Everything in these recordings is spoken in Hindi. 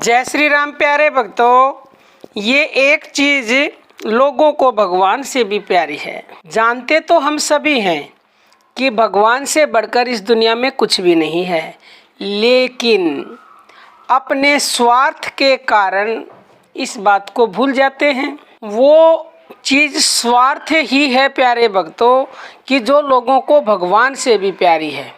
जय श्री राम प्यारे भक्तों, ये एक चीज़ लोगों को भगवान से भी प्यारी है। जानते तो हम सभी हैं कि भगवान से बढ़कर इस दुनिया में कुछ भी नहीं है, लेकिन अपने स्वार्थ के कारण इस बात को भूल जाते हैं। वो चीज़ स्वार्थ ही है प्यारे भक्तों कि जो लोगों को भगवान से भी प्यारी है।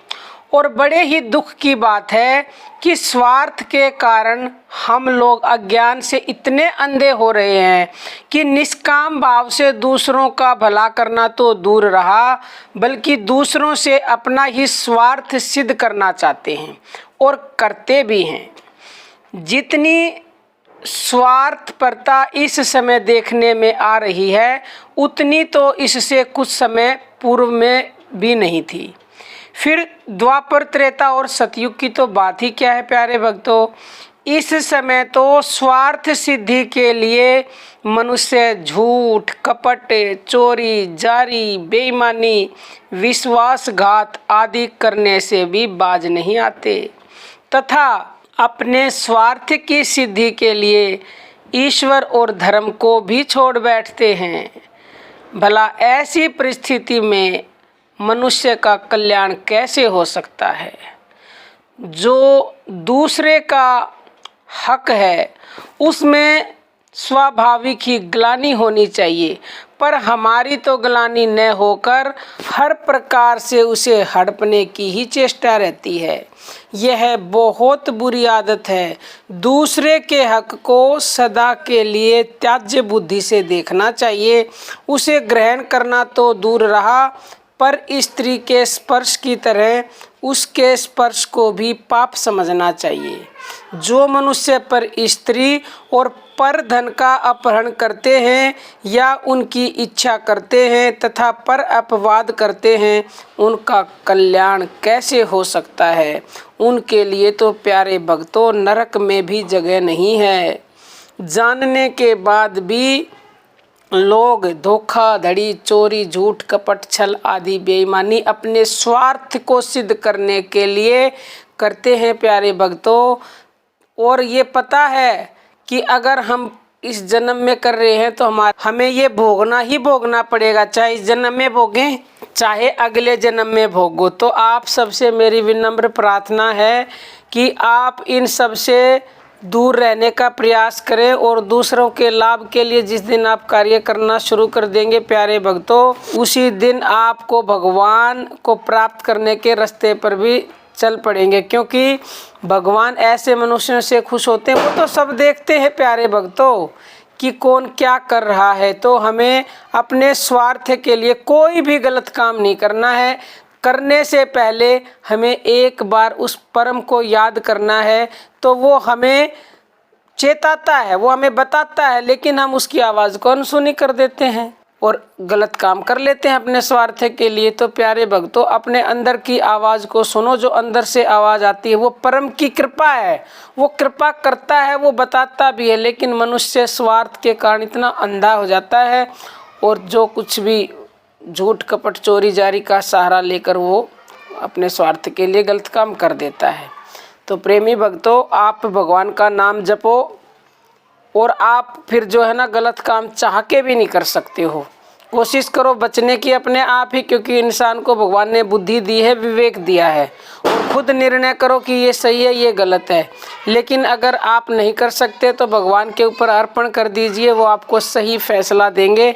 और बड़े ही दुख की बात है कि स्वार्थ के कारण हम लोग अज्ञान से इतने अंधे हो रहे हैं कि निष्काम भाव से दूसरों का भला करना तो दूर रहा, बल्कि दूसरों से अपना ही स्वार्थ सिद्ध करना चाहते हैं और करते भी हैं। जितनी स्वार्थपरता इस समय देखने में आ रही है, उतनी तो इससे कुछ समय पूर्व में भी नहीं थी। फिर द्वापर, त्रेता और सतयुग की तो बात ही क्या है प्यारे भक्तों। इस समय तो स्वार्थ सिद्धि के लिए मनुष्य झूठ, कपट, चोरी, जारी, बेईमानी, विश्वासघात आदि करने से भी बाज नहीं आते तथा अपने स्वार्थ की सिद्धि के लिए ईश्वर और धर्म को भी छोड़ बैठते हैं। भला ऐसी परिस्थिति में मनुष्य का कल्याण कैसे हो सकता है? जो दूसरे का हक है उसमें स्वाभाविक ही ग्लानि होनी चाहिए, पर हमारी तो ग्लानि न होकर हर प्रकार से उसे हड़पने की ही चेष्टा रहती है। यह बहुत बुरी आदत है। दूसरे के हक को सदा के लिए त्याज्य बुद्धि से देखना चाहिए। उसे ग्रहण करना तो दूर रहा, पर स्त्री के स्पर्श की तरह उसके स्पर्श को भी पाप समझना चाहिए। जो मनुष्य पर स्त्री और पर धन का अपहरण करते हैं या उनकी इच्छा करते हैं तथा पर अपवाद करते हैं, उनका कल्याण कैसे हो सकता है? उनके लिए तो प्यारे भक्तों नरक में भी जगह नहीं है। जानने के बाद भी लोग धोखाधड़ी, चोरी, झूठ, कपट, छल आदि बेईमानी अपने स्वार्थ को सिद्ध करने के लिए करते हैं प्यारे भक्तों। और ये पता है कि अगर हम इस जन्म में कर रहे हैं तो हमें ये भोगना ही भोगना पड़ेगा, चाहे इस जन्म में भोगें चाहे अगले जन्म में भोगो। तो आप सबसे मेरी विनम्र प्रार्थना है कि आप इन सब से दूर रहने का प्रयास करें और दूसरों के लाभ के लिए जिस दिन आप कार्य करना शुरू कर देंगे प्यारे भक्तों, उसी दिन आपको भगवान को प्राप्त करने के रास्ते पर भी चल पड़ेंगे। क्योंकि भगवान ऐसे मनुष्यों से खुश होते हैं, वो तो सब देखते हैं प्यारे भक्तों कि कौन क्या कर रहा है। तो हमें अपने स्वार्थ के लिए कोई भी गलत काम नहीं करना है। करने से पहले हमें एक बार उस परम को याद करना है, तो वो हमें चेताता है, वो हमें बताता है, लेकिन हम उसकी आवाज़ को अनसुनी कर देते हैं और गलत काम कर लेते हैं अपने स्वार्थ के लिए। तो प्यारे भक्तों अपने अंदर की आवाज़ को सुनो। जो अंदर से आवाज़ आती है वो परम की कृपा है। वो कृपा करता है, वो बताता भी है, लेकिन मनुष्य स्वार्थ के कारण इतना अंधा हो जाता है और जो कुछ भी झूठ, कपट, चोरी, जारी का सहारा लेकर वो अपने स्वार्थ के लिए गलत काम कर देता है। तो प्रेमी भक्तों आप भगवान का नाम जपो और आप फिर जो है ना गलत काम चाह के भी नहीं कर सकते हो। कोशिश करो बचने की अपने आप ही, क्योंकि इंसान को भगवान ने बुद्धि दी है, विवेक दिया है, और खुद निर्णय करो कि ये सही है ये गलत है। लेकिन अगर आप नहीं कर सकते तो भगवान के ऊपर अर्पण कर दीजिए, वो आपको सही फैसला देंगे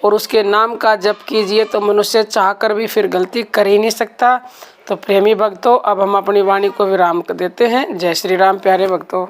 और उसके नाम का जप कीजिए। तो मनुष्य चाहकर भी फिर गलती कर ही नहीं सकता। तो प्रेमी भक्तों अब हम अपनी वाणी को विराम देते हैं। जय श्री राम प्यारे भक्तों।